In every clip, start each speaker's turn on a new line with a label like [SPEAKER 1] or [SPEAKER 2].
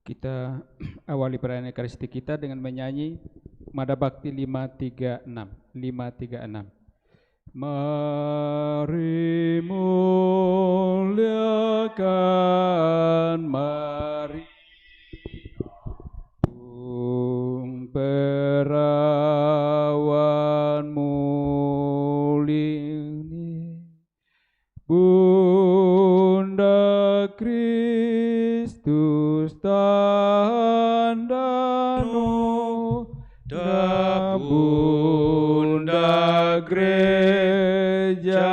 [SPEAKER 1] Kita awali perayaan Ekaristi kita dengan menyanyi Mada Bakti 536. 536. Mari muliakan, mari perawan mulia, Bunda Kristus tanda noda, Bunda Gereja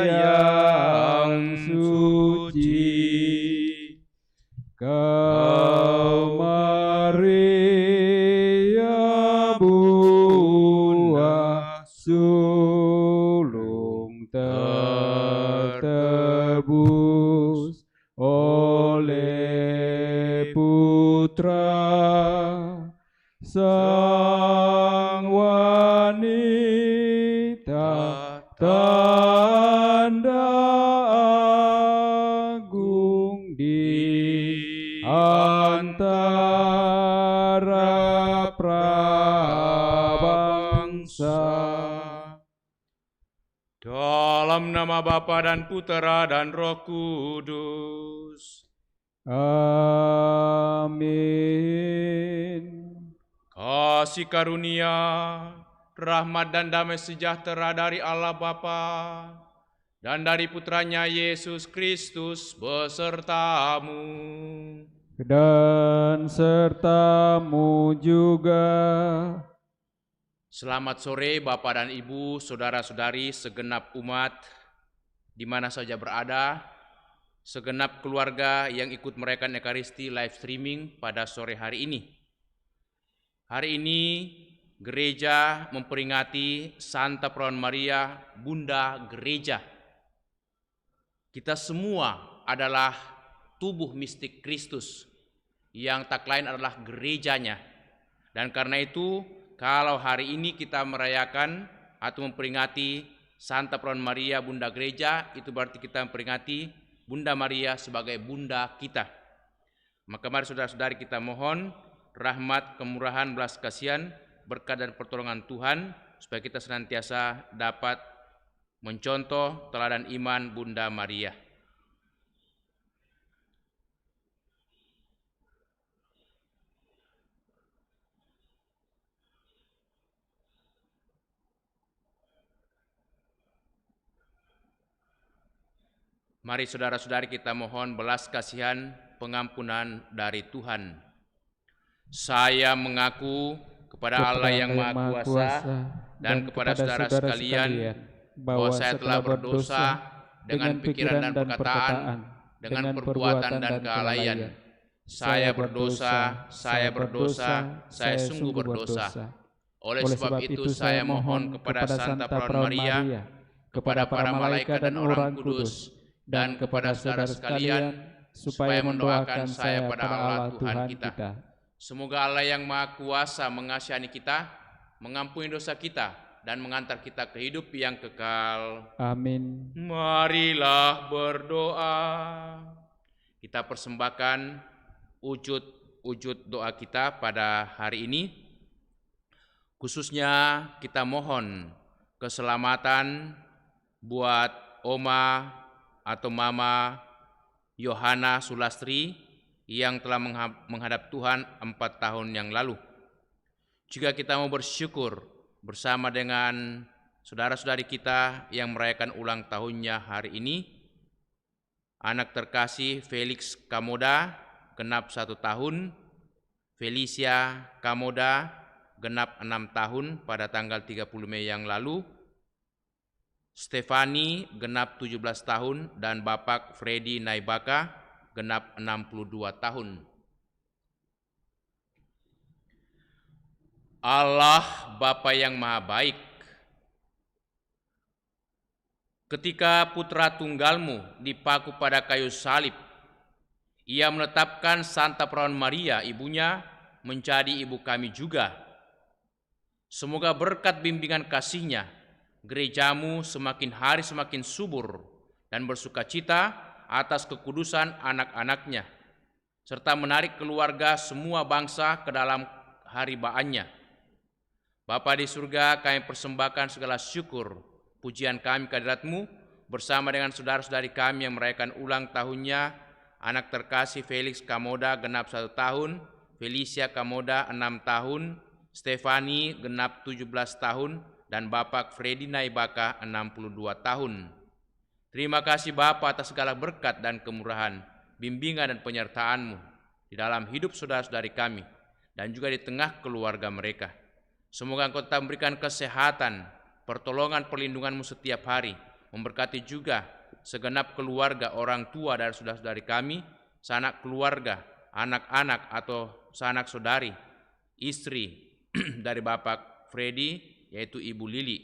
[SPEAKER 1] yang suci. Kau Maria buah sulung tertebus oleh Putra Sang Wanita, tanda agung di antara prabangsa.
[SPEAKER 2] Dalam nama Bapa dan Putera dan Roh Kudus.
[SPEAKER 1] Amin.
[SPEAKER 2] Kasih karunia, rahmat dan damai sejahtera dari Allah Bapa dan dari Putranya Yesus Kristus besertamu.
[SPEAKER 1] Dan sertamu juga.
[SPEAKER 2] Selamat sore Bapak dan Ibu, saudara-saudari, segenap umat di mana saja berada, segenap keluarga yang ikut merayakan Ekaristi live streaming pada sore hari ini. Hari ini gereja memperingati Santa Perawan Maria, Bunda Gereja. Kita semua adalah tubuh mistik Kristus yang tak lain adalah gerejanya. Dan karena itu, kalau hari ini kita merayakan atau memperingati Santa Perawan Maria, Bunda Gereja, itu berarti kita memperingati Bunda Maria sebagai Bunda kita. Maka mari saudara-saudari kita mohon rahmat, kemurahan, belas kasihan, berkat dan pertolongan Tuhan, supaya kita senantiasa dapat mencontoh teladan iman Bunda Maria. Mari saudara-saudari kita mohon belas kasihan, pengampunan dari Tuhan. Saya mengaku kepada Allah yang Maha Kuasa dan kepada saudara sekalian bahwa saya telah berdosa dengan pikiran dan perkataan, dengan perbuatan dan kelalaian. Saya berdosa, saya sungguh berdosa. Oleh sebab itu saya mohon kepada Santa Perawan Maria, kepada para malaikat dan orang kudus, dan kepada saudara sekalian, supaya mendoakan saya pada Allah Tuhan kita. Semoga Allah yang Maha Kuasa mengasihani kita, mengampuni dosa kita, dan mengantar kita ke hidup yang kekal.
[SPEAKER 1] Amin.
[SPEAKER 2] Marilah berdoa. Kita persembahkan wujud doa kita pada hari ini. Khususnya kita mohon keselamatan buat Oma atau Mama Yohana Sulastri yang telah menghadap Tuhan 4 tahun yang lalu. Juga kita mau bersyukur bersama dengan saudara-saudari kita yang merayakan ulang tahunnya hari ini. Anak terkasih Felix Kamoda genap 1 tahun, Felicia Kamoda genap 6 tahun pada tanggal 30 Mei yang lalu, Stefani genap 17 tahun, dan Bapak Freddy Naibaka genap 62 tahun. Allah Bapa yang Maha Baik, ketika putra tunggalmu dipaku pada kayu salib, Ia menetapkan Santa Perawan Maria, ibunya, menjadi ibu kami juga. Semoga berkat bimbingan kasih-Nya, gerejamu semakin hari semakin subur dan bersukacita atas kekudusan anak-anaknya, serta menarik keluarga semua bangsa ke dalam haribaannya. Bapa di surga, kami persembahkan segala syukur, pujian kami kehadirat-Mu bersama dengan saudara-saudari kami yang merayakan ulang tahunnya, anak terkasih Felix Kamoda genap 1 tahun, Felicia Kamoda 6 tahun, Stefani genap 17 tahun, dan Bapak Freddy Naibaka 62 tahun. Terima kasih Bapa atas segala berkat dan kemurahan, bimbingan dan penyertaan-Mu di dalam hidup saudara-saudari kami dan juga di tengah keluarga mereka. Semoga Engkau tetap memberikan kesehatan, pertolongan, perlindungan-Mu setiap hari, memberkati juga segenap keluarga, orang tua dari saudara-saudari kami, sanak keluarga, anak-anak atau sanak saudari, istri dari Bapak Freddy, yaitu Ibu Lili.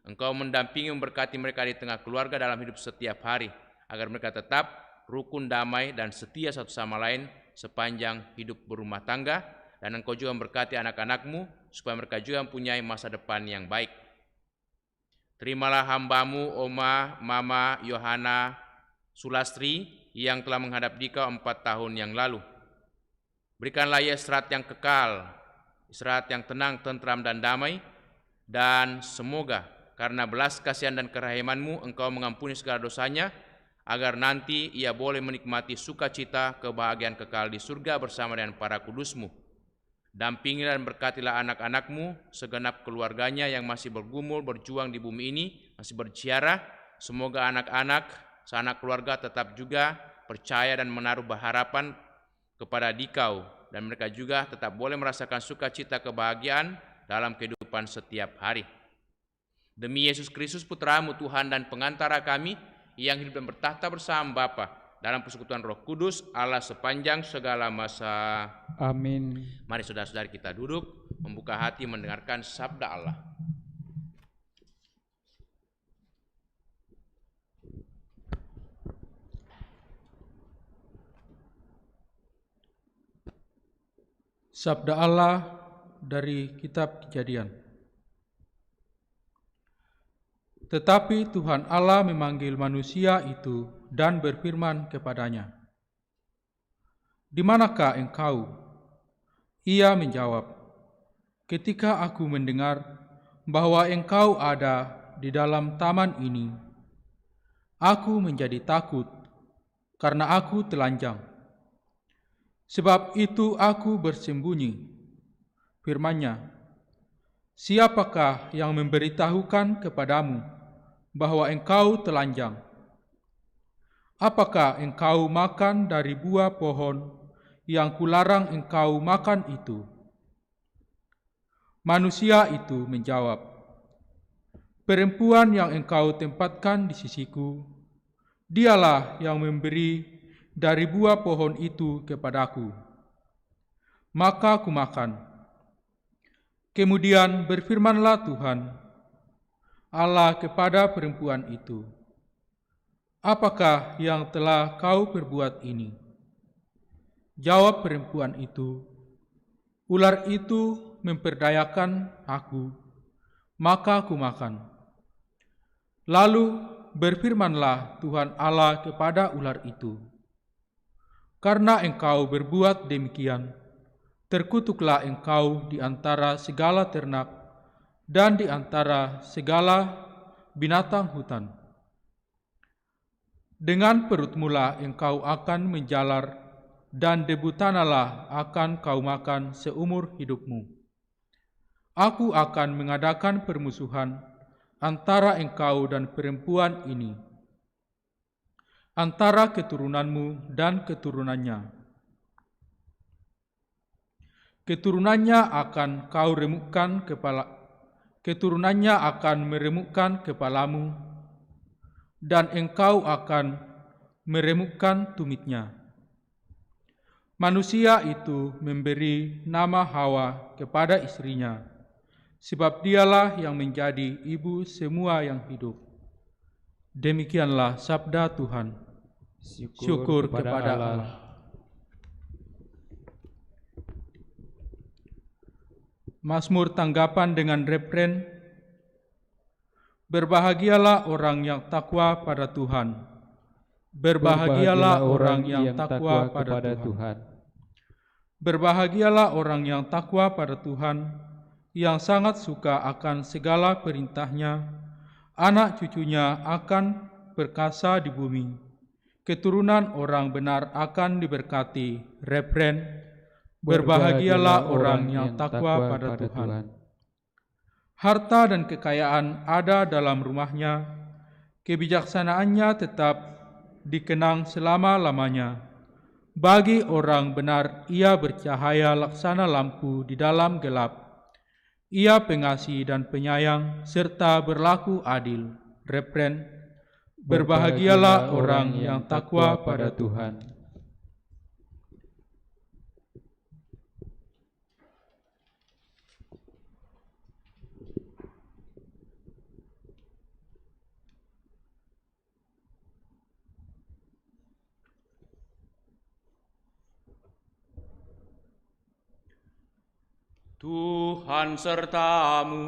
[SPEAKER 2] Engkau mendampingi, memberkati mereka di tengah keluarga dalam hidup setiap hari, agar mereka tetap rukun, damai, dan setia satu sama lain sepanjang hidup berumah tangga. Dan Engkau juga memberkati anak-anak-Mu, supaya mereka juga mempunyai masa depan yang baik. Terimalah hamba-Mu, Oma, Mama, Yohana, Sulastri, yang telah menghadap Dikau 4 tahun yang lalu. Berikanlah ia istirahat yang kekal, istirahat yang tenang, tentram, dan damai. Dan semoga karena belas kasihan dan kerahiman-Mu, Engkau mengampuni segala dosanya, agar nanti ia boleh menikmati sukacita kebahagiaan kekal di surga bersama dengan para kudus-Mu. Dampingilah dan berkatilah anak-anak-Mu, segenap keluarganya yang masih bergumul, berjuang di bumi ini, masih berziarah. Semoga anak-anak, sanak keluarga tetap juga percaya dan menaruh harapan kepada Dikau, dan mereka juga tetap boleh merasakan sukacita kebahagiaan dalam kehidupan setiap hari. Demi Yesus Kristus Putra-Mu, Tuhan dan pengantara kami, yang hidup dan bertahta bersama Bapa dalam persekutuan Roh Kudus, Allah sepanjang segala masa.
[SPEAKER 1] Amin.
[SPEAKER 2] Mari saudara-saudari kita duduk, membuka hati mendengarkan sabda Allah.
[SPEAKER 3] Sabda Allah dari kitab Kejadian. Tetapi Tuhan Allah memanggil manusia itu dan berfirman kepadanya, "Di manakah engkau?" Ia menjawab, "Ketika aku mendengar bahwa engkau ada di dalam taman ini, aku menjadi takut karena aku telanjang. Sebab itu aku bersembunyi." Firman-Nya, "Siapakah yang memberitahukan kepadamu bahwa engkau telanjang? Apakah engkau makan dari buah pohon yang kularang engkau makan itu?" Manusia itu menjawab, "Perempuan yang engkau tempatkan di sisiku, dialah yang memberi dari buah pohon itu kepadaku. Maka kumakan." Kemudian berfirmanlah Tuhan Allah kepada perempuan itu, "Apakah yang telah kau perbuat ini?" Jawab perempuan itu, "Ular itu memperdayakan aku, maka kumakan." Lalu berfirmanlah Tuhan Allah kepada ular itu, "Karena engkau berbuat demikian, terkutuklah engkau di antara segala ternak dan di antara segala binatang hutan. Dengan perutmulah engkau akan menjalar, dan debu tanahlah akan kau makan seumur hidupmu. Aku akan mengadakan permusuhan antara engkau dan perempuan ini, antara keturunanmu dan keturunannya. Keturunannya akan meremukkan kepalamu, dan engkau akan meremukkan tumitnya." Manusia itu memberi nama Hawa kepada istrinya, sebab dialah yang menjadi ibu semua yang hidup. Demikianlah sabda Tuhan. Syukur kepada Allah. Mazmur tanggapan dengan refren, "Berbahagialah orang yang takwa pada Tuhan. Berbahagialah orang yang takwa pada Tuhan." Berbahagialah orang yang takwa pada Tuhan, yang sangat suka akan segala perintahnya. Anak cucunya akan perkasa di bumi. Keturunan orang benar akan diberkati. Refren, berbahagialah orang yang takwa pada Tuhan. Harta dan kekayaan ada dalam rumahnya, kebijaksanaannya tetap dikenang selama-lamanya. Bagi orang benar, ia bercahaya laksana lampu di dalam gelap. Ia pengasih dan penyayang, serta berlaku adil. Refren, berbahagialah orang yang takwa pada Tuhan.
[SPEAKER 2] Tuhan sertamu,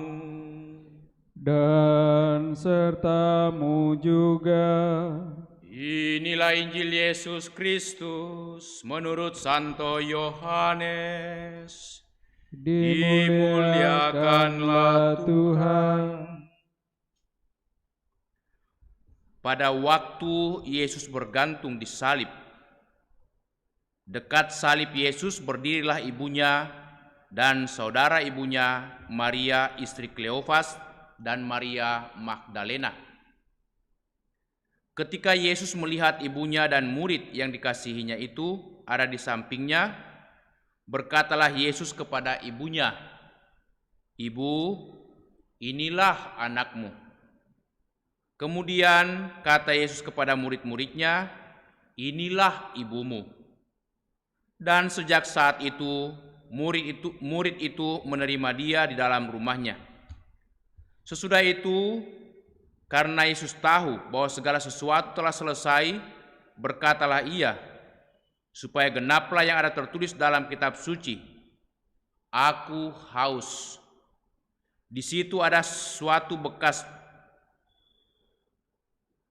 [SPEAKER 1] dan sertamu juga.
[SPEAKER 2] Inilah Injil Yesus Kristus menurut Santo Yohanes.
[SPEAKER 1] Dimuliakanlah Tuhan.
[SPEAKER 2] Pada waktu Yesus bergantung di salib, dekat salib Yesus berdirilah ibunya dan saudara ibunya, Maria istri Kleofas dan Maria Magdalena. Ketika Yesus melihat ibunya dan murid yang dikasihinya itu ada di sampingnya, berkatalah Yesus kepada ibunya, "Ibu, inilah anakmu." Kemudian kata Yesus kepada murid-muridnya, "Inilah ibumu." Dan sejak saat itu murid itu menerima dia di dalam rumahnya. Sesudah itu, karena Yesus tahu bahwa segala sesuatu telah selesai, berkatalah ia, supaya genaplah yang ada tertulis dalam kitab suci, "Aku haus." Di situ ada suatu bekas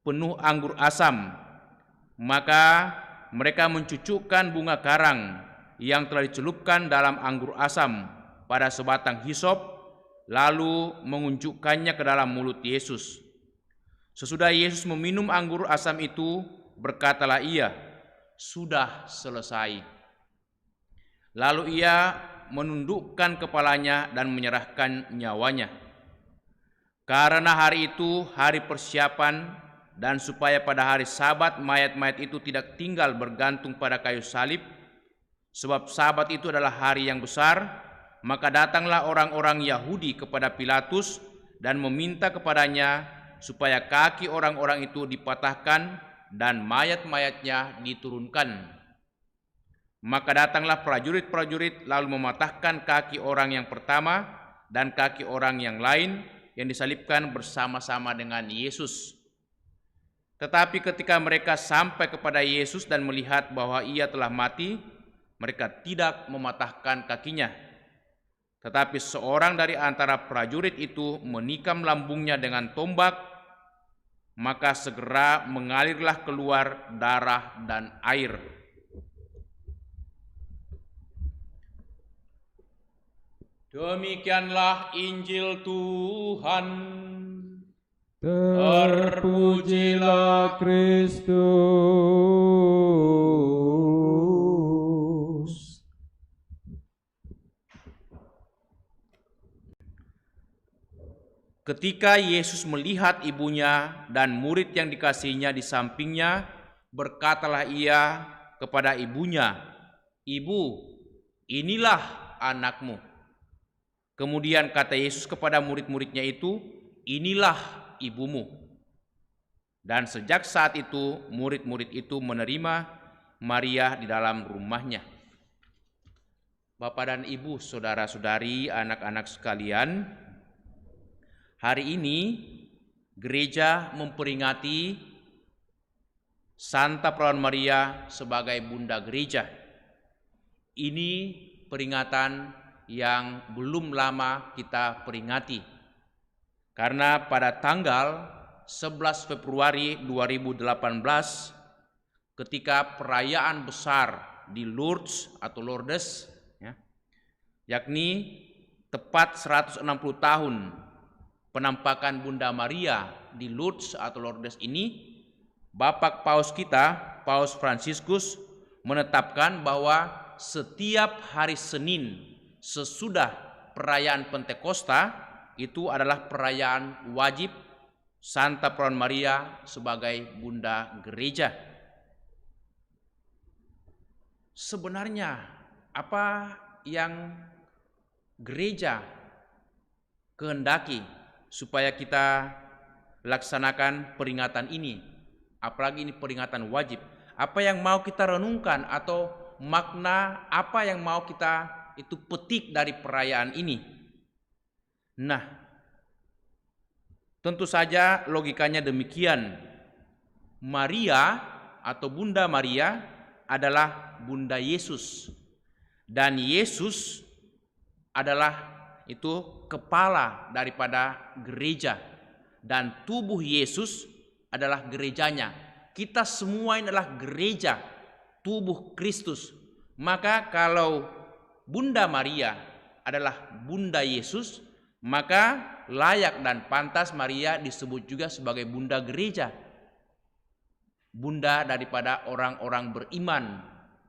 [SPEAKER 2] penuh anggur asam. Maka mereka mencucukkan bunga karang yang telah dicelupkan dalam anggur asam pada sebatang hisop, lalu mengunjukkannya ke dalam mulut Yesus. Sesudah Yesus meminum anggur asam itu, berkatalah ia, "Sudah selesai." Lalu ia menundukkan kepalanya dan menyerahkan nyawanya. Karena hari itu hari persiapan, dan supaya pada hari Sabat mayat-mayat itu tidak tinggal bergantung pada kayu salib, sebab Sabat itu adalah hari yang besar, maka datanglah orang-orang Yahudi kepada Pilatus dan meminta kepadanya supaya kaki orang-orang itu dipatahkan dan mayat-mayatnya diturunkan. Maka datanglah prajurit-prajurit lalu mematahkan kaki orang yang pertama dan kaki orang yang lain yang disalibkan bersama-sama dengan Yesus. Tetapi ketika mereka sampai kepada Yesus dan melihat bahwa ia telah mati, mereka tidak mematahkan kakinya. Tetapi seorang dari antara prajurit itu menikam lambungnya dengan tombak, maka segera mengalirlah keluar darah dan air. Demikianlah Injil Tuhan.
[SPEAKER 1] Terpujilah Kristus.
[SPEAKER 2] Ketika Yesus melihat ibunya dan murid yang dikasihinya di sampingnya, berkatalah ia kepada ibunya, "Ibu, inilah anakmu." Kemudian kata Yesus kepada murid-muridnya itu, "Inilah ibumu." Dan sejak saat itu murid-murid itu menerima Maria di dalam rumahnya. Bapak dan Ibu, saudara-saudari, anak-anak sekalian, hari ini gereja memperingati Santa Perawan Maria sebagai Bunda Gereja. Ini peringatan yang belum lama kita peringati. Karena pada tanggal 11 Februari 2018 ketika perayaan besar di Lourdes atau Lourdes yakni tepat 160 tahun penampakan Bunda Maria di Lourdes atau Lourdes ini, Bapak Paus kita, Paus Fransiskus, menetapkan bahwa setiap hari Senin sesudah perayaan Pentakosta itu adalah perayaan wajib Santa Perawan Maria sebagai Bunda Gereja. Sebenarnya apa yang gereja kehendaki supaya kita laksanakan peringatan ini, apalagi ini peringatan wajib? Apa yang mau kita renungkan atau makna apa yang mau kita itu petik dari perayaan ini? Nah, tentu saja logikanya demikian. Maria atau Bunda Maria adalah Bunda Yesus, dan Yesus adalah itu kepala daripada gereja, dan tubuh Yesus adalah gerejanya. Kita semua ini adalah gereja, tubuh Kristus. Maka kalau Bunda Maria adalah Bunda Yesus, maka layak dan pantas Maria disebut juga sebagai Bunda Gereja, Bunda daripada orang-orang beriman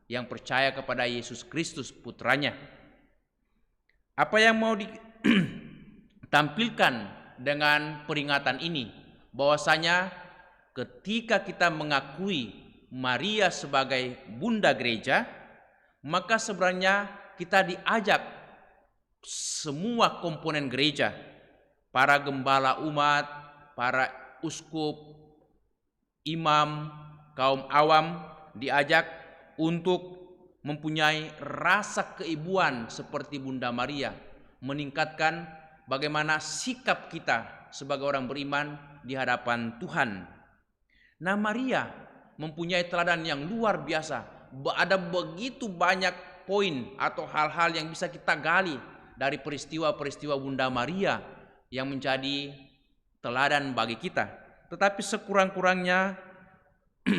[SPEAKER 2] yang percaya kepada Yesus Kristus putranya. Apa yang mau ditampilkan dengan peringatan ini? Bahwasanya ketika kita mengakui Maria sebagai Bunda Gereja, maka sebenarnya kita diajak semua komponen gereja, para gembala umat, para uskup, imam, kaum awam, diajak untuk mempunyai rasa keibuan seperti Bunda Maria, meningkatkan bagaimana sikap kita sebagai orang beriman di hadapan Tuhan. Nah, Maria mempunyai teladan yang luar biasa. Ada begitu banyak poin atau hal-hal yang bisa kita gali dari peristiwa-peristiwa Bunda Maria yang menjadi teladan bagi kita. Tetapi sekurang-kurangnya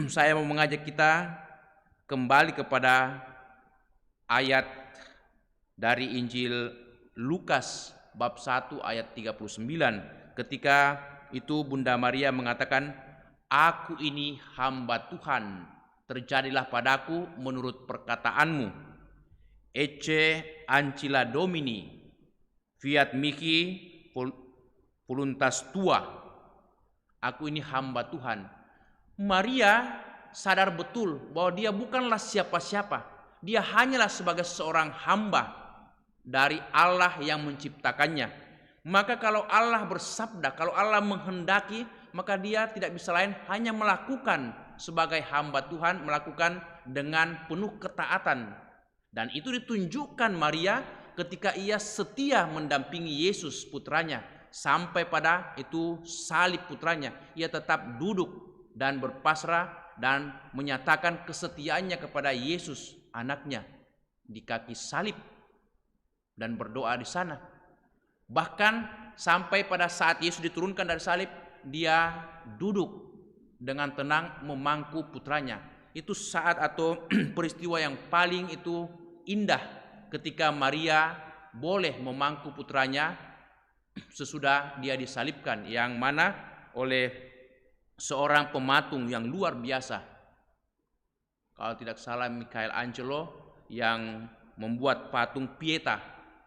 [SPEAKER 2] saya mau mengajak kita kembali kepada ayat dari Injil Lukas bab 1 ayat 39, ketika itu Bunda Maria mengatakan, "Aku ini hamba Tuhan, terjadilah padaku menurut perkataanmu. Ecce ancilla Domini, fiat mihi voluntas tua." Aku ini hamba Tuhan. Maria sadar betul bahwa dia bukanlah siapa-siapa. Dia hanyalah sebagai seorang hamba dari Allah yang menciptakannya. Maka kalau Allah bersabda, kalau Allah menghendaki, maka dia tidak bisa lain hanya melakukan sebagai hamba Tuhan, melakukan dengan penuh ketaatan. Dan itu ditunjukkan Maria ketika ia setia mendampingi Yesus putranya sampai pada itu salib putranya. Ia tetap duduk dan berpasrah dan menyatakan kesetiaannya kepada Yesus anaknya di kaki salib dan berdoa di sana. Bahkan sampai pada saat Yesus diturunkan dari salib, dia duduk dengan tenang memangku putranya. Itu saat atau peristiwa yang paling itu indah ketika Maria boleh memangku putranya sesudah dia disalibkan, yang mana oleh seorang pematung yang luar biasa. Kalau tidak salah Michelangelo yang membuat patung Pieta,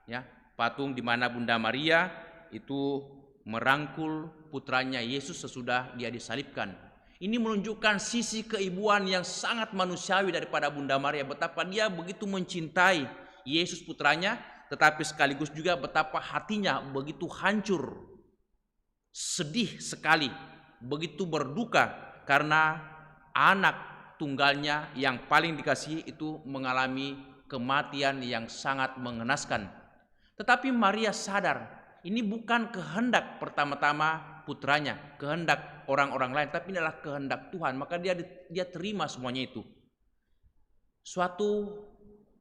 [SPEAKER 2] ya, patung di mana Bunda Maria itu merangkul putranya Yesus sesudah dia disalibkan. Ini menunjukkan sisi keibuan yang sangat manusiawi daripada Bunda Maria, betapa dia begitu mencintai Yesus putranya, tetapi sekaligus juga betapa hatinya begitu hancur, sedih sekali, begitu berduka karena anak tunggalnya yang paling dikasihi itu mengalami kematian yang sangat mengenaskan. Tetapi Maria sadar ini bukan kehendak pertama-tama putranya, kehendak orang-orang lain, tapi ini adalah kehendak Tuhan. Maka dia terima semuanya itu. Suatu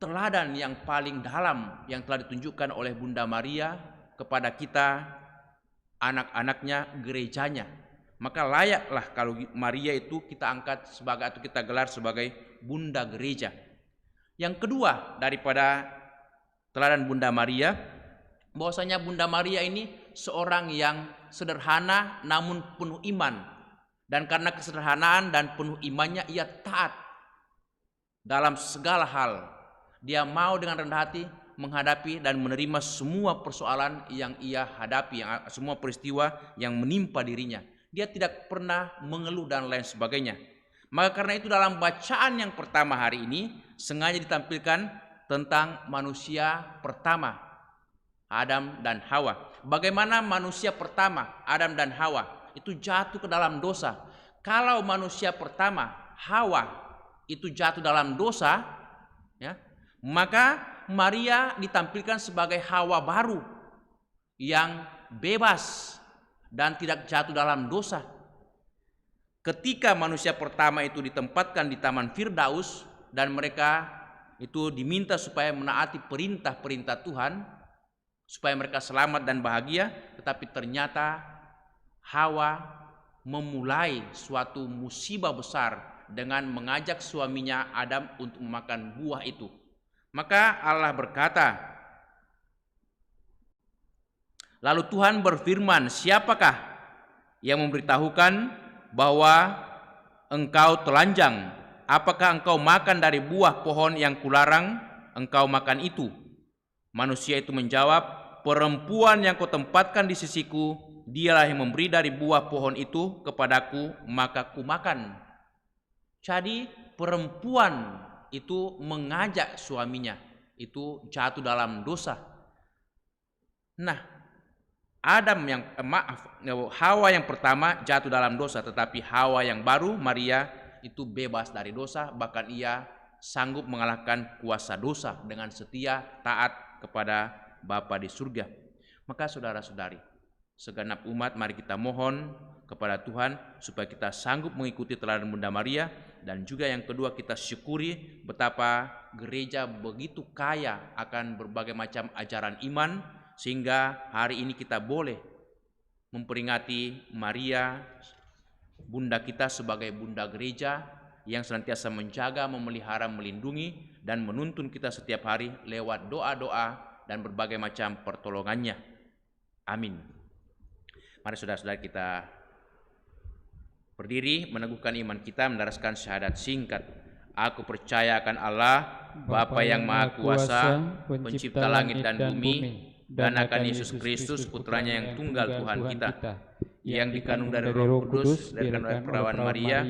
[SPEAKER 2] teladan yang paling dalam yang telah ditunjukkan oleh Bunda Maria kepada kita, anak-anaknya, gerejanya. Maka layaklah kalau Maria itu kita angkat sebagai atau kita gelar sebagai Bunda Gereja. Yang kedua daripada teladan Bunda Maria, bahwasanya Bunda Maria ini seorang yang sederhana namun penuh iman. Dan karena kesederhanaan dan penuh imannya, ia taat dalam segala hal. Dia mau dengan rendah hati menghadapi dan menerima semua persoalan yang ia hadapi, semua peristiwa yang menimpa dirinya. Dia tidak pernah mengeluh dan lain sebagainya. Maka karena itu dalam bacaan yang pertama hari ini sengaja ditampilkan tentang manusia pertama, Adam dan Hawa. Bagaimana manusia pertama, Adam dan Hawa, itu jatuh ke dalam dosa. Kalau manusia pertama, Hawa, itu jatuh dalam dosa, ya, maka Maria ditampilkan sebagai Hawa baru yang bebas dan tidak jatuh dalam dosa. Ketika manusia pertama itu ditempatkan di Taman Firdaus dan mereka itu diminta supaya menaati perintah-perintah Tuhan supaya mereka selamat dan bahagia, tetapi ternyata Hawa memulai suatu musibah besar dengan mengajak suaminya Adam untuk memakan buah itu. Maka Allah berkata, lalu Tuhan berfirman, siapakah yang memberitahukan bahwa engkau telanjang? Apakah engkau makan dari buah pohon yang kularang engkau makan itu? Manusia itu menjawab, perempuan yang kau tempatkan di sisiku, dialah yang memberi dari buah pohon itu kepadaku, maka ku makan. Jadi perempuan itu mengajak suaminya, itu jatuh dalam dosa. Nah, Hawa yang pertama jatuh dalam dosa, tetapi Hawa yang baru, Maria, itu bebas dari dosa, bahkan ia sanggup mengalahkan kuasa dosa dengan setia taat kepada Bapa di surga. Maka saudara-saudari, segenap umat, mari kita mohon kepada Tuhan supaya kita sanggup mengikuti teladan Bunda Maria. Dan juga yang kedua, kita syukuri betapa gereja begitu kaya akan berbagai macam ajaran iman, sehingga hari ini kita boleh memperingati Maria, Bunda kita, sebagai Bunda Gereja yang senantiasa menjaga, memelihara, melindungi, dan menuntun kita setiap hari lewat doa-doa dan berbagai macam pertolongannya. Amin. Mari saudara-saudara kita berdiri, meneguhkan iman kita, mendaraskan syahadat singkat. Aku percaya akan Allah, Bapa yang Maha Kuasa, pencipta langit dan bumi, dan akan Yesus Kristus, putranya yang tunggal Tuhan kita, yang dikandung dari Roh Kudus, dari perawan Maria,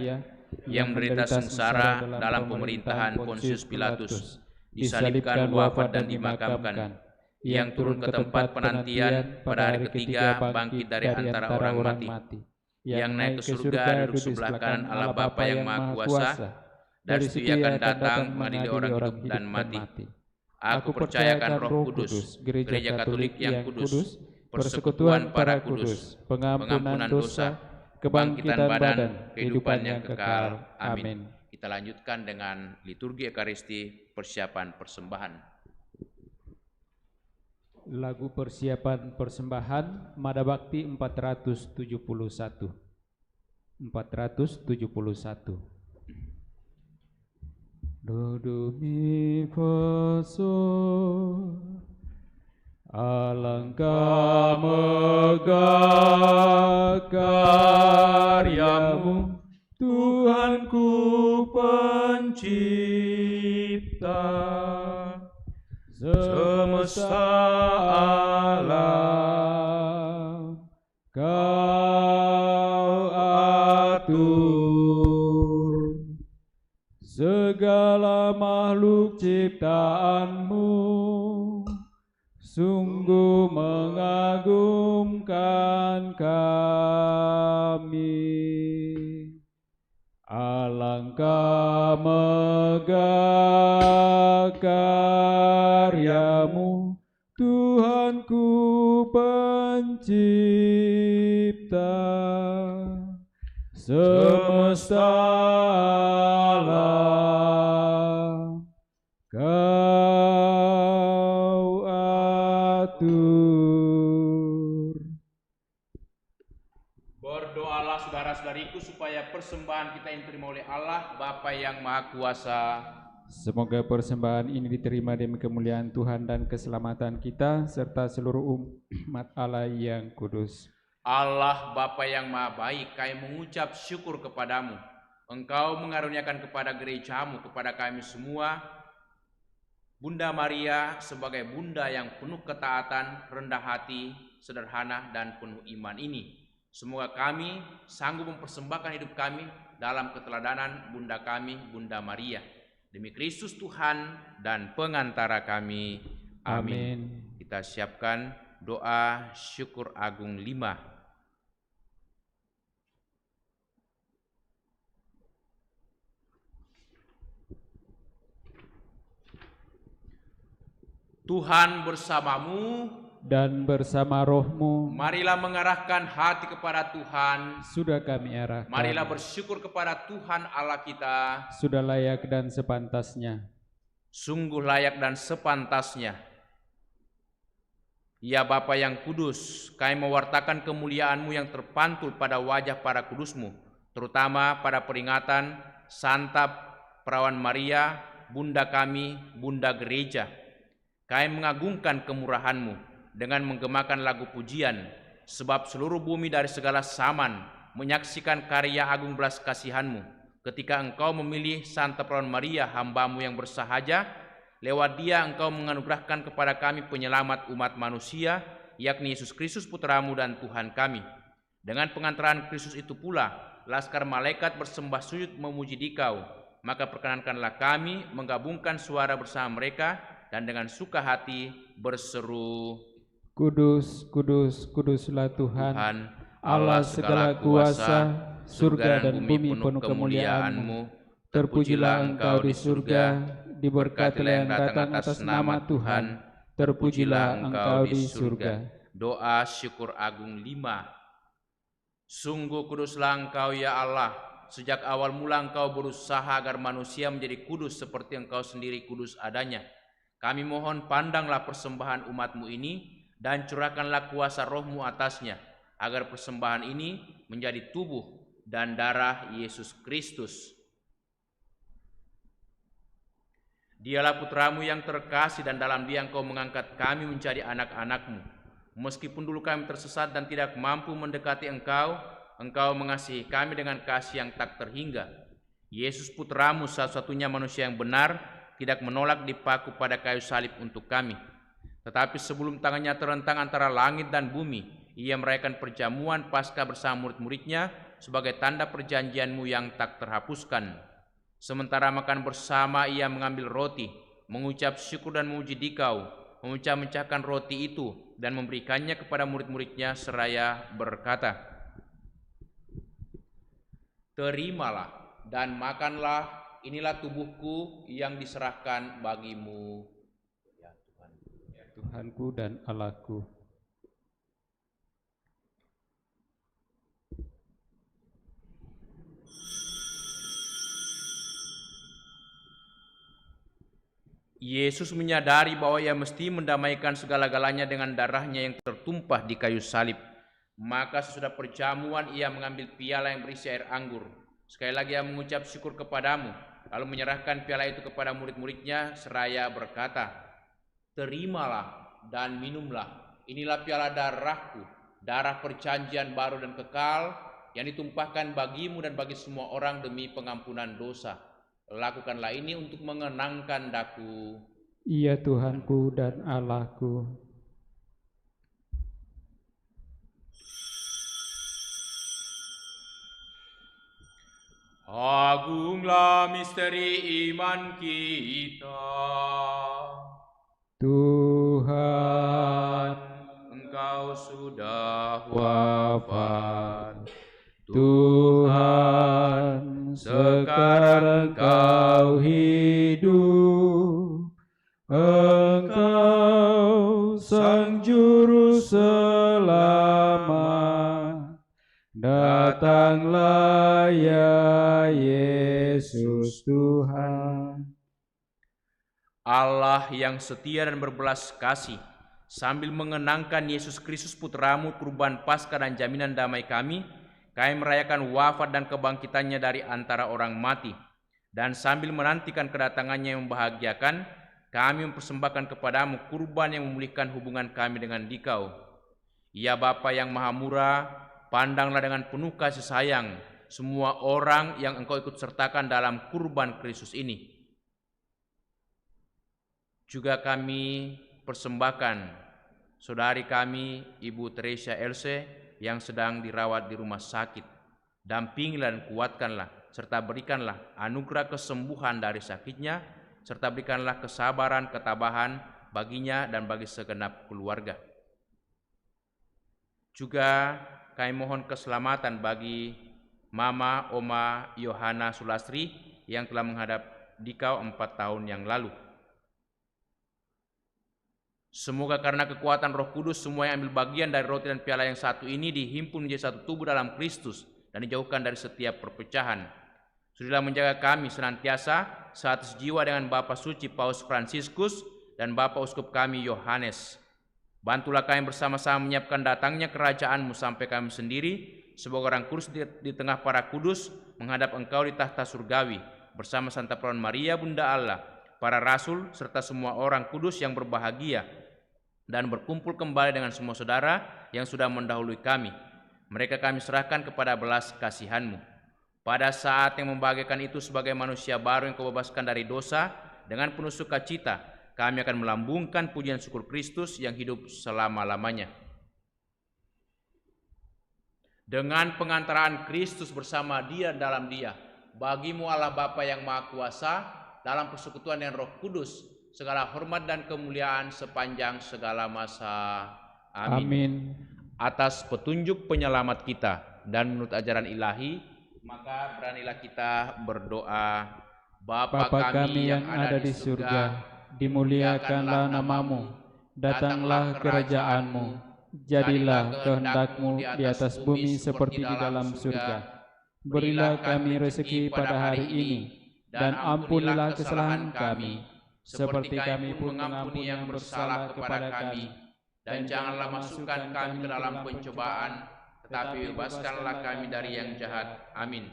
[SPEAKER 2] yang menderita sengsara dalam pemerintahan Pontius Pilatus, disalibkan, wafat dan dimakamkan, yang turun ke tempat penantian, pada hari ketiga bangkit dari antara orang mati, yang naik ke surga, duduk sebelah kanan Allah Bapa yang Maha Kuasa. Dari situ ia akan datang mengadili orang hidup dan mati. Aku percayakan Roh Kudus, Gereja Katolik yang kudus, persekutuan para kudus, pengampunan dosa, kebangkitan badan, kehidupan yang kekal. Amin. Kita lanjutkan dengan liturgi Ekaristi, persiapan persembahan.
[SPEAKER 1] Lagu persiapan persembahan, Mada Bakti 471. 471. Do do mi fa sol, alangkah megah karyamu, Tuhanku pencipta semesta alam, kau atur segala makhluk ciptaanmu, sungguh mengagumkan kami. Alangkah megah karyamu, Tuhanku pencipta semesta alam, kau atur.
[SPEAKER 2] Berdoalah saudara-saudariku supaya persembahan kita yang diterima oleh Allah Bapa yang Maha Kuasa
[SPEAKER 1] Semoga persembahan ini diterima demi kemuliaan Tuhan dan keselamatan kita serta seluruh umat Allah yang kudus.
[SPEAKER 2] Allah Bapa yang Maha Baik, kami mengucap syukur kepadamu. Engkau mengaruniakan kepada gerejamu, kepada kami semua, Bunda Maria sebagai bunda yang penuh ketaatan, rendah hati, sederhana, dan penuh iman ini. Semoga kami sanggup mempersembahkan hidup kami dalam keteladanan Bunda kami, Bunda Maria. Demi Kristus Tuhan dan pengantara kami. Amin. Kita siapkan doa syukur agung 5. Tuhan bersamamu
[SPEAKER 1] dan bersama rohmu.
[SPEAKER 2] Marilah mengarahkan hati kepada Tuhan.
[SPEAKER 1] Sudah kami arahkan.
[SPEAKER 2] Marilah bersyukur kepada Tuhan Allah kita.
[SPEAKER 1] Sudah layak dan sepantasnya.
[SPEAKER 2] Sungguh layak dan sepantasnya. Ya Bapa yang kudus, kami mewartakan kemuliaan-Mu yang terpantul pada wajah para kudus-Mu, terutama pada peringatan Santa Perawan Maria, Bunda kami, Bunda Gereja. Kami mengagungkan kemurahan-Mu dengan menggemakan lagu pujian, sebab seluruh bumi dari segala zaman menyaksikan karya agung belas kasihan-Mu ketika Engkau memilih Santa Perawan Maria, hamba-Mu yang bersahaja. Lewat dia Engkau menganugerahkan kepada kami penyelamat umat manusia, yakni Yesus Kristus Putra-Mu dan Tuhan kami. Dengan pengantaran Kristus itu pula laskar malaikat bersembah sujud memuji Dikau, maka perkenankanlah kami menggabungkan suara bersama mereka dan dengan suka hati berseru, Kudus, kudus, kuduslah Tuhan, Allah segala kuasa, surga dan bumi penuh kemuliaan-Mu. Terpujilah Engkau di surga, diberkatilah yang datang atas nama Tuhan, terpujilah Engkau di surga. Doa syukur agung 5. Sungguh kuduslah Engkau ya Allah, sejak awal mula Engkau berusaha agar manusia menjadi kudus seperti Engkau sendiri kudus adanya. Kami mohon pandanglah persembahan umat-Mu ini dan curahkanlah kuasa roh-Mu atasnya, agar persembahan ini menjadi tubuh dan darah Yesus Kristus. Dialah Putra-Mu yang terkasih dan dalam Dia Engkau mengangkat kami menjadi anak-anak-Mu. Meskipun dulu kami tersesat dan tidak mampu mendekati Engkau, Engkau mengasihi kami dengan kasih yang tak terhingga. Yesus Putra-Mu satu-satunya manusia yang benar, tidak menolak dipaku pada kayu salib untuk kami. Tetapi sebelum tangannya terentang antara langit dan bumi, ia merayakan perjamuan Paskah bersama murid-muridnya sebagai tanda perjanjian-Mu yang tak terhapuskan. Sementara makan bersama, ia mengambil roti, mengucap syukur dan memuji Dikau, memecah-mecahkan roti itu dan memberikannya kepada murid-muridnya seraya berkata, Terimalah dan makanlah, inilah tubuhku yang diserahkan bagimu. Ya Tuhan, ya
[SPEAKER 1] Tuhanku dan Allahku.
[SPEAKER 2] Yesus menyadari bahwa ia mesti mendamaikan segala-galanya dengan darahnya yang tertumpah di kayu salib. Maka sesudah perjamuan ia mengambil piala yang berisi air anggur. Sekali lagi ia mengucap syukur kepadamu, lalu menyerahkan piala itu kepada murid-muridnya seraya berkata, Terimalah dan minumlah, inilah piala darahku, darah perjanjian baru dan kekal, yang ditumpahkan bagimu dan bagi semua orang demi pengampunan dosa. Lakukanlah ini untuk mengenangkan daku.
[SPEAKER 1] Iya Tuhanku dan Allahku.
[SPEAKER 2] Agunglah misteri iman kita.
[SPEAKER 1] Tuhan,
[SPEAKER 2] Engkau sudah wafat.
[SPEAKER 1] Tuhan, sekarang Engkau hidup. Engkau Sang Juru Selamat. Datanglah ya Yesus Tuhan.
[SPEAKER 2] Allah yang setia dan berbelas kasih, sambil mengenangkan Yesus Kristus Putra-Mu, kurban Paskah dan jaminan damai kami merayakan wafat dan kebangkitannya dari antara orang mati. Dan sambil menantikan kedatangannya yang membahagiakan, kami mempersembahkan kepadamu kurban yang memulihkan hubungan kami dengan Dikau. Ya Bapa yang Maha Murah, pandanglah dengan penuh kasih sayang semua orang yang Engkau ikut sertakan dalam kurban Kristus ini. Juga kami persembahkan saudari kami, Ibu Teresia Else, yang sedang dirawat di rumah sakit. Dampingilah dan kuatkanlah, serta berikanlah anugerah kesembuhan dari sakitnya, serta berikanlah kesabaran, ketabahan baginya dan bagi segenap keluarga. Juga kami mohon keselamatan bagi Mama Oma Yohana Sulastri yang telah menghadap Dikau 4 tahun yang lalu. Semoga karena kekuatan Roh Kudus semua yang ambil bagian dari roti dan piala yang satu ini dihimpun menjadi satu tubuh dalam Kristus dan dijauhkan dari setiap perpecahan. Sudahlah menjaga kami senantiasa satu jiwa dengan Bapa Suci Paus Fransiskus dan Bapa Uskup kami Yohanes. Bantulah kami bersama-sama menyiapkan datangnya kerajaan-Mu sampai kami sendiri sebagai orang kudus di tengah para kudus menghadap Engkau di tahta surgawi bersama Santa Perawan Maria Bunda Allah, para rasul serta semua orang kudus yang berbahagia dan berkumpul kembali dengan semua saudara yang sudah mendahului kami. Mereka kami serahkan kepada belas kasihan-Mu. Pada saat yang membahagiakan itu sebagai manusia baru yang Kau bebaskan dari dosa, dengan penuh sukacita kami akan melambungkan pujian syukur Kristus yang hidup selama-lamanya. Dengan pengantaraan Kristus bersama Dia dalam Dia, bagi-Mu Allah Bapa yang Maha Kuasa, dalam persekutuan yang Roh Kudus, segala hormat dan kemuliaan sepanjang segala masa. Amin.
[SPEAKER 1] Amin.
[SPEAKER 2] Atas petunjuk penyelamat kita dan menurut ajaran ilahi, maka beranilah kita berdoa.
[SPEAKER 1] Bapa kami yang ada di surga, dimuliakanlah nama-Mu, datanglah kerajaan-Mu, jadilah kehendak-Mu di atas bumi seperti di dalam surga. Berilah kami rezeki pada hari ini, dan ampunilah kesalahan kami, seperti kami pun mengampuni yang bersalah kepada kami. Dan janganlah masukkan kami ke dalam pencobaan, tetapi bebaskanlah kami dari yang jahat. Amin.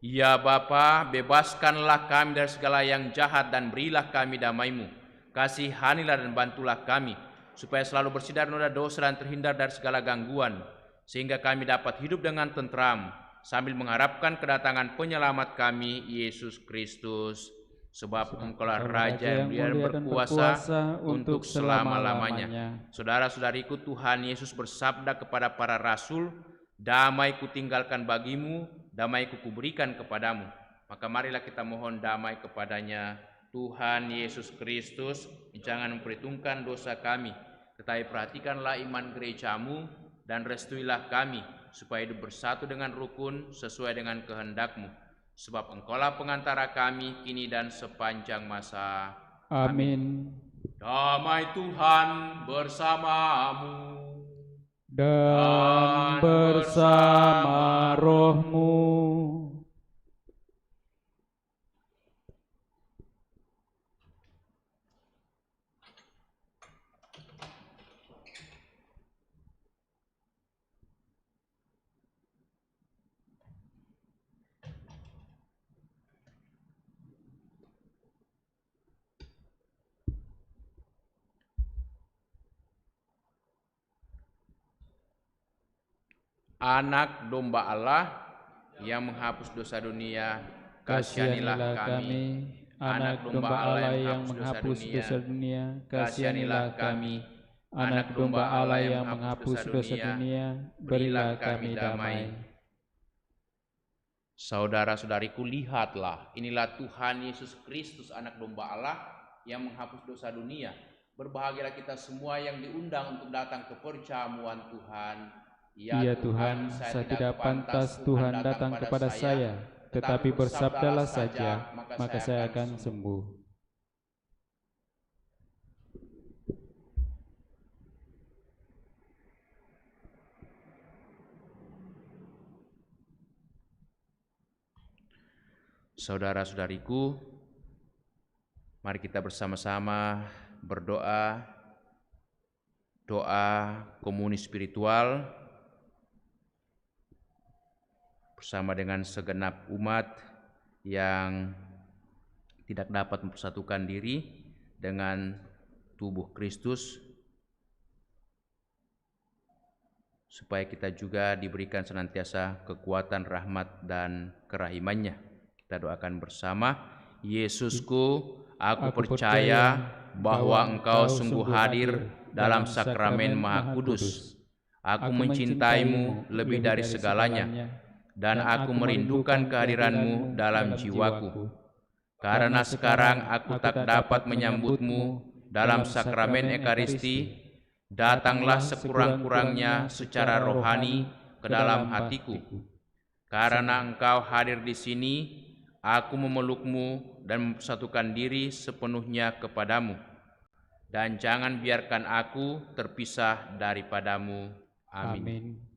[SPEAKER 1] Ya Bapa, bebaskanlah kami dari segala yang jahat dan berilah kami damai-Mu. Kasihanilah dan bantulah kami, supaya selalu bersih dari noda dosa dan terhindar dari segala gangguan, sehingga kami dapat hidup dengan tentram, sambil mengharapkan kedatangan penyelamat kami, Yesus Kristus. Sebab Engkaulah Raja yang mulia dan berkuasa untuk selama-lamanya. Saudara-saudariku, Tuhan Yesus bersabda kepada para rasul, damai kutinggalkan bagimu, damai kuberikan kepadamu. Maka marilah kita mohon damai kepadanya. Tuhan Yesus Kristus, jangan memperhitungkan dosa kami, tetapi perhatikanlah iman gereja-Mu dan restuilah kami, supaya hidup bersatu dengan rukun sesuai dengan kehendak-Mu. Sebab Engkaulah pengantara kami kini dan sepanjang masa. Amin.
[SPEAKER 2] Damai Tuhan bersamamu
[SPEAKER 1] Dan bersama roh-Mu.
[SPEAKER 2] Anak domba Allah yang menghapus dosa dunia, kasihanilah kami.
[SPEAKER 1] Anak domba Allah yang menghapus dosa dunia, kasihanilah kami. Anak domba Allah yang menghapus dosa dunia, berilah kami damai.
[SPEAKER 2] Saudara-saudariku, lihatlah, inilah Tuhan Yesus Kristus, anak domba Allah yang menghapus dosa dunia. Berbahagialah kita semua yang diundang untuk datang ke perjamuan Tuhan.
[SPEAKER 1] Ya Tuhan, saya tidak pantas Tuhan datang kepada saya, tetapi bersabdalah saja, maka saya akan sembuh.
[SPEAKER 2] Saudara-saudariku, mari kita bersama-sama berdoa. doa komuni spiritual bersama dengan segenap umat yang tidak dapat mempersatukan diri dengan tubuh Kristus, supaya kita juga diberikan senantiasa kekuatan, rahmat, dan kerahimannya. Kita doakan bersama. Yesusku, aku percaya bahwa Engkau sungguh hadir dalam sakramen Maha Kudus. Aku mencintaimu lebih dari segalanya, dan aku merindukan kehadiranmu dalam jiwaku. Karena sekarang aku tak dapat menyambutmu dalam sakramen Ekaristi, datanglah sekurang-kurangnya secara rohani ke dalam hatiku. Karena Engkau hadir di sini, aku memelukmu dan mempersatukan diri sepenuhnya kepadamu. Dan jangan biarkan aku terpisah daripadamu. Amin.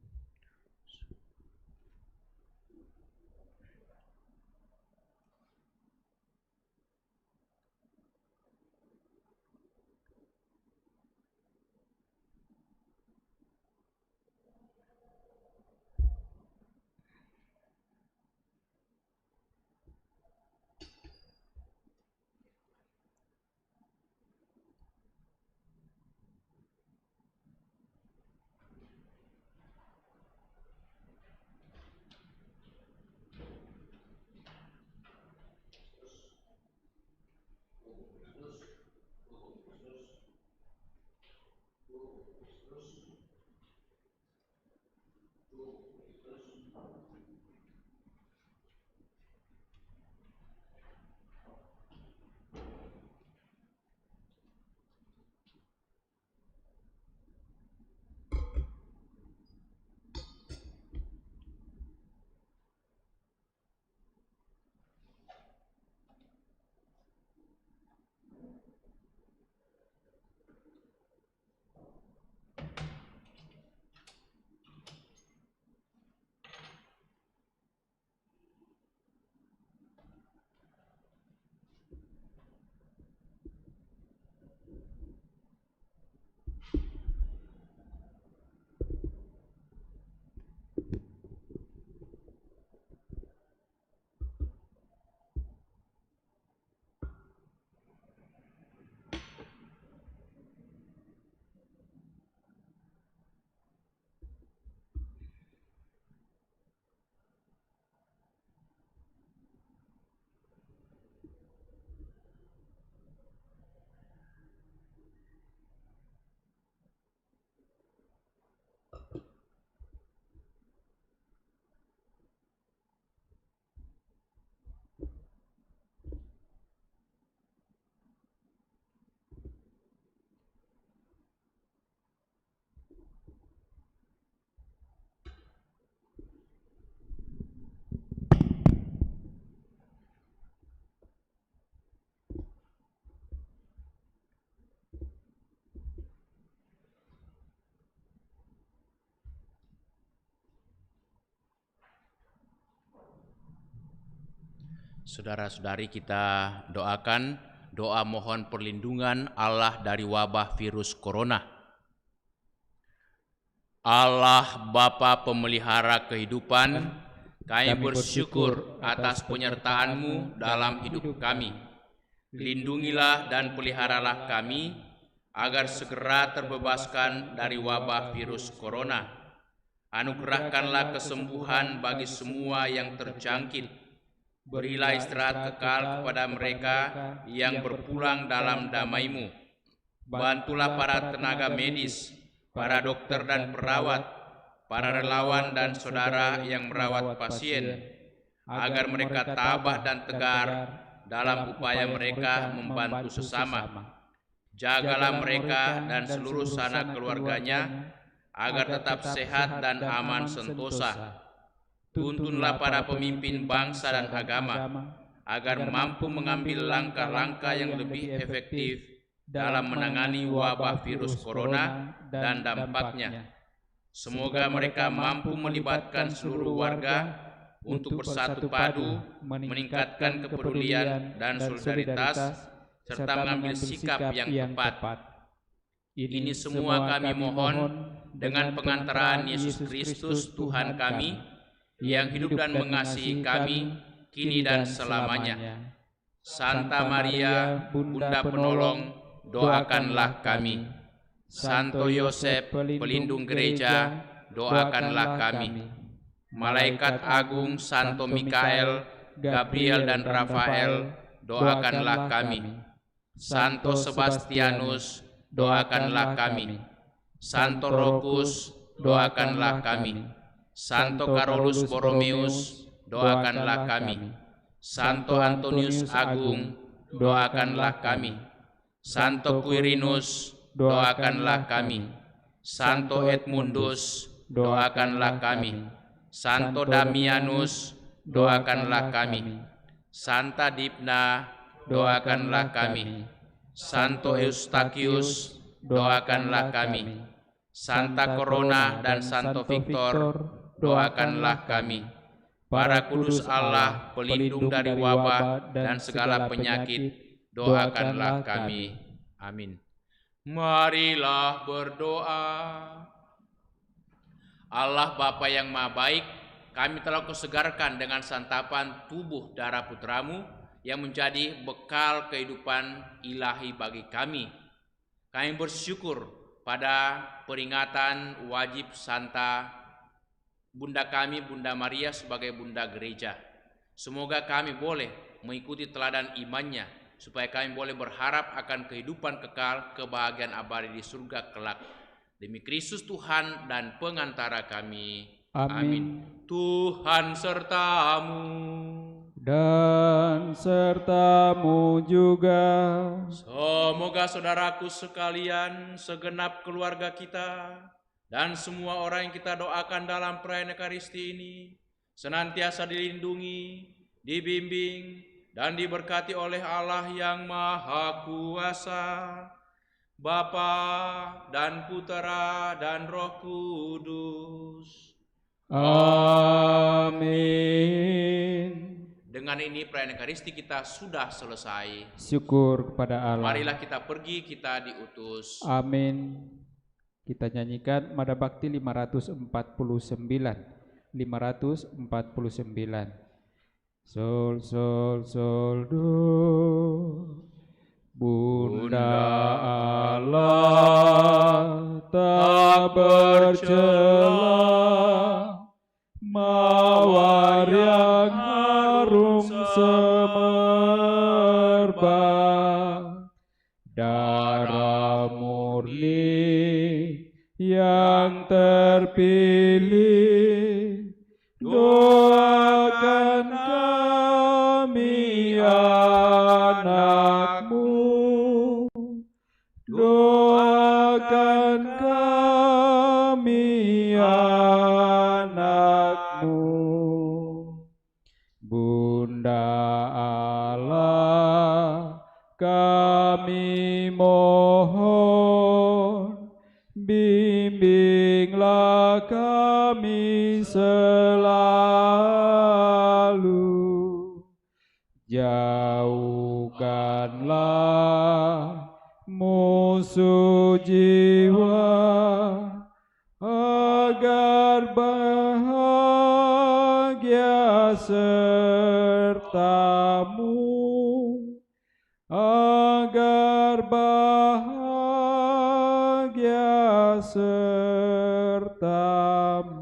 [SPEAKER 2] Saudara-saudari, kita doakan doa mohon perlindungan Allah dari wabah virus corona. Allah Bapa pemelihara kehidupan, kami bersyukur atas penyertaan-Mu dalam hidup kami. Lindungilah dan peliharalah kami agar segera terbebaskan dari wabah virus corona. Anugerahkanlah kesembuhan bagi semua yang terjangkit. Berilah istirahat kekal kepada mereka yang berpulang dalam damai-Mu. Bantulah para tenaga medis, para dokter dan perawat, para relawan dan saudara yang merawat pasien, agar mereka tabah dan tegar dalam upaya mereka membantu sesama. Jagalah mereka dan seluruh sanak keluarganya, agar tetap sehat dan aman sentosa. Tuntunlah para pemimpin bangsa dan agama, agar mampu mengambil langkah-langkah yang lebih efektif dalam menangani wabah virus corona dan dampaknya. Semoga mereka mampu melibatkan seluruh warga untuk bersatu padu, meningkatkan kepedulian dan solidaritas, serta mengambil sikap yang tepat. Ini semua kami mohon dengan pengantaran Yesus Kristus Tuhan kami, yang hidup dan mengasihi kami, kini dan selamanya. Santa Maria, Bunda Penolong, doakanlah kami. Santo Yosef, pelindung gereja, doakanlah kami. Malaikat agung Santo Mikael, Gabriel dan Rafael, doakanlah kami. Santo Sebastianus, doakanlah kami. Santo Rokus, doakanlah kami. Santo Carolus Borromeus, doakanlah kami. Santo Antonius Agung, doakanlah kami. Santo Quirinus, doakanlah kami. Santo Edmundus, doakanlah kami. Santo Damianus, doakanlah kami. Santa Dipna, doakanlah kami. Santo Eustachius, doakanlah kami. Santa Corona dan Santo Victor, doakanlah kami. Para kudus Allah, pelindung dari wabah dan segala penyakit, doakanlah kami. Amin.
[SPEAKER 1] Marilah berdoa. Allah Bapa yang Maha Baik, kami telah Kusegarkan dengan santapan tubuh darah Putramu yang menjadi bekal kehidupan ilahi bagi kami. Kami bersyukur pada peringatan wajib Santa Bunda kami, Bunda Maria sebagai Bunda Gereja. Semoga kami boleh mengikuti teladan imannya, supaya kami boleh berharap akan kehidupan kekal, kebahagiaan abadi di surga kelak. Demi Kristus Tuhan dan pengantara kami. Amin. Tuhan sertamu.
[SPEAKER 4] Dan sertamu juga.
[SPEAKER 1] Semoga saudaraku sekalian, segenap keluarga kita, dan semua orang yang kita doakan dalam perayaan Ekaristi ini, senantiasa dilindungi, dibimbing, dan diberkati oleh Allah yang Maha Kuasa, Bapa dan Putera dan Roh Kudus.
[SPEAKER 4] Amin.
[SPEAKER 1] Dengan ini perayaan Ekaristi kita sudah selesai.
[SPEAKER 4] Syukur kepada Allah.
[SPEAKER 1] Marilah kita pergi, kita diutus.
[SPEAKER 4] Amin. Kita nyanyikan Mada Bakti 549. 549. Sol, sol, sol, do. Bunda Allah tak bercela, mawar yang harum semerbak, darah murni yang terpilih, doakan kami anakmu, doakan kami anakmu. Bunda Allah, kami mohon, bimbinglah kami selalu, jauhkanlah musuh jiwa, agar bahagia sertamu, agar bahagia sertamu.